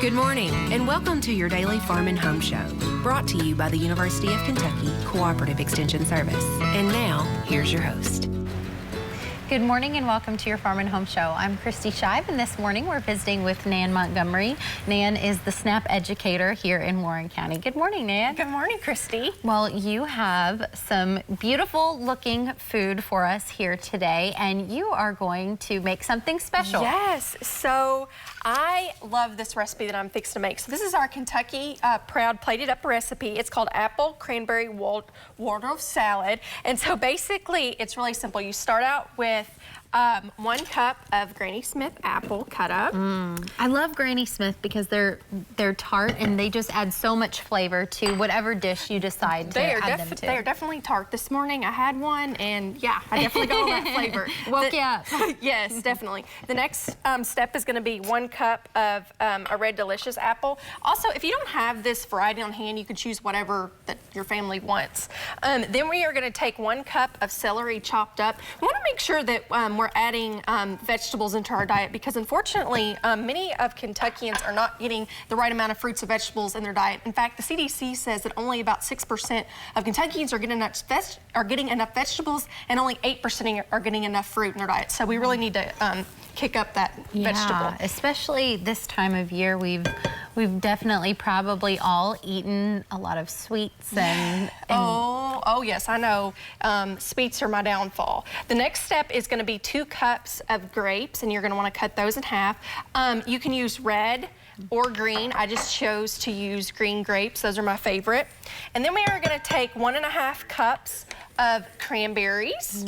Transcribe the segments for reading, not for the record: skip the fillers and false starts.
Good morning, and welcome to your daily Farm and Home Show, brought to you by the University of Kentucky Cooperative Extension Service. And now, here's your host. Good morning and welcome to your Farm and Home Show. I'm Kristi Shive, and this morning we're visiting with Nan Montgomery. Nan is the SNAP educator here in Warren County. Good morning, Nan. Good morning, Kristi. Well, you have some beautiful looking food for us here today, and you are going to make something special. Yes, so I love this recipe that I'm fixing to make. So this is our Kentucky Proud plated up recipe. It's called Apple Cranberry Waldorf Salad. And so basically it's really simple. You start out with 1 cup of Granny Smith apple cut up. I love Granny Smith because they're tart and they just add so much flavor to whatever dish you decide to add them to. They are definitely tart. This morning I had one and yeah, I definitely got all that flavor. Woke you up. Yes, definitely. The next step is going to be 1 cup of a Red Delicious apple. Also, if you don't have this variety on hand, you can choose whatever that your family wants. Then we are going to take 1 cup of celery chopped up. We want to make sure that we're adding vegetables into our diet because unfortunately many of Kentuckians are not getting the right amount of fruits and vegetables in their diet. In fact, the CDC says that only about 6% of Kentuckians are getting enough vegetables and only 8% are getting enough fruit in their diet. So we really need to kick up that vegetable. Especially this time of year, we've definitely probably all eaten a lot of sweets and Oh yes, I know. Sweets are my downfall. The next step is going to be 2 cups of grapes, and you're going to want to cut those in half. You can use red or green. I just chose to use green grapes. Those are my favorite. And then we are going to take 1.5 cups of cranberries.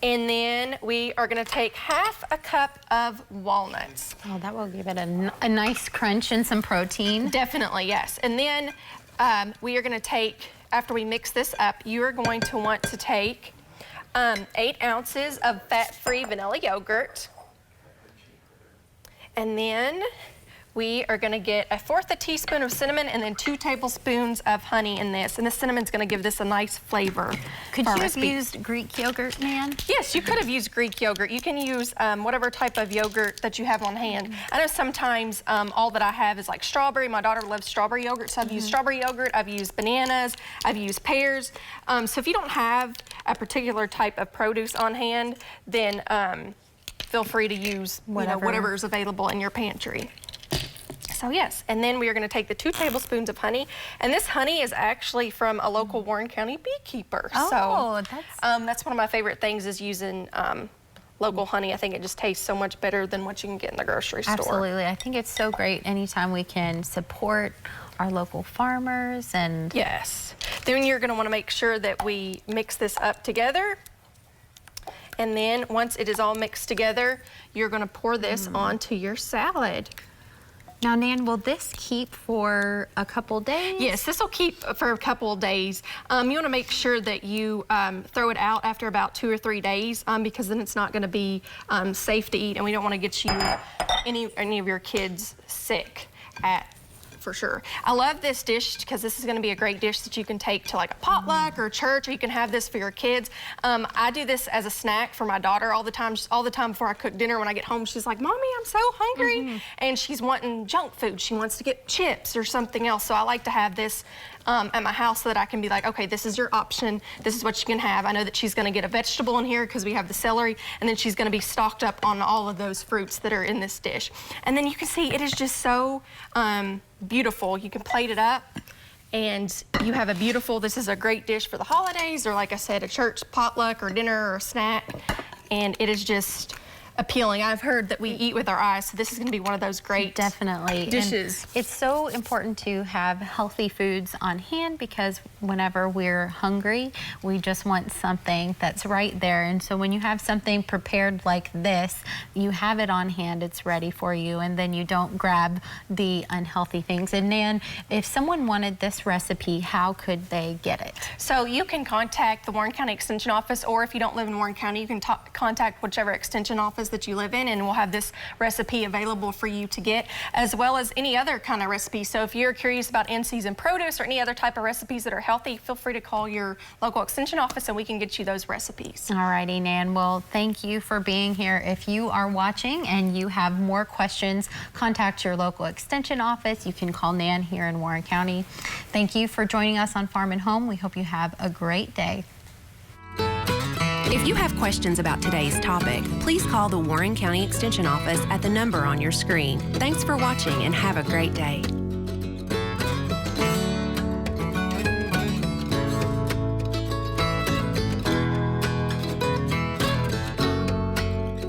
And then we are going to take 1/2 cup of walnuts. Oh, that will give it a nice crunch and some protein. Definitely, yes. And then we are going to take, after we mix this up, you are going to want to take 8 ounces of fat-free vanilla yogurt. And then we are going to get 1/4 teaspoon of cinnamon and then 2 tablespoons of honey in this. And the cinnamon's going to give this a nice flavor. Could you have used Greek yogurt, Nan? Yes, you could have used Greek yogurt. You can use whatever type of yogurt that you have on hand. I know sometimes all that I have is like strawberry. My daughter loves strawberry yogurt, so I've used strawberry yogurt. I've used bananas. I've used pears. So if you don't have a particular type of produce on hand, then feel free to use whatever is available in your pantry. So yes, and then we are going to take the 2 tablespoons of honey, and this honey is actually from a local Warren County beekeeper. Oh, that's one of my favorite things is using local honey. I think it just tastes so much better than what you can get in the grocery store. Absolutely, I think it's so great anytime we can support our local farmers and. Yes. Then you're going to want to make sure that we mix this up together. And then once it is all mixed together, you're going to pour this onto your salad. Now, Nan, will this keep for a couple days? Yes, this will keep for a couple of days. You want to make sure that you throw it out after about 2 or 3 days because then it's not going to be safe to eat, and we don't want to get you any of your kids sick for sure. I love this dish because this is going to be a great dish that you can take to like a potluck or church, or you can have this for your kids. I do this as a snack for my daughter all the time. All the time before I cook dinner, when I get home, she's like, "Mommy, I'm so hungry," and she's wanting junk food. She wants to get chips or something else. So I like to have this at my house so that I can be like, okay, this is your option. This is what you can have. I know that she's going to get a vegetable in here because we have the celery, and then she's going to be stocked up on all of those fruits that are in this dish. And then you can see it is just so beautiful. You can plate it up and you have a beautiful, this is a great dish for the holidays, or like I said, a church potluck or dinner or a snack, and it is just appealing. I've heard that we eat with our eyes, so this is going to be one of those great dishes. And it's so important to have healthy foods on hand because whenever we're hungry, we just want something that's right there. And so when you have something prepared like this, you have it on hand, it's ready for you, and then you don't grab the unhealthy things. And Nan, if someone wanted this recipe, how could they get it? So you can contact the Warren County Extension Office, or if you don't live in Warren County, you can contact whichever Extension Office office that you live in, and we'll have this recipe available for you to get, as well as any other kind of recipe. So if you're curious about in-season produce or any other type of recipes that are healthy, feel free to call your local extension office and we can get you those recipes. All righty, Nan. Well, thank you for being here. If you are watching and you have more questions, contact your local extension office. You can call Nan here in Warren County. Thank you for joining us on Farm and Home. We hope you have a great day. If you have questions about today's topic, please call the Warren County Extension Office at the number on your screen. Thanks for watching and have a great day.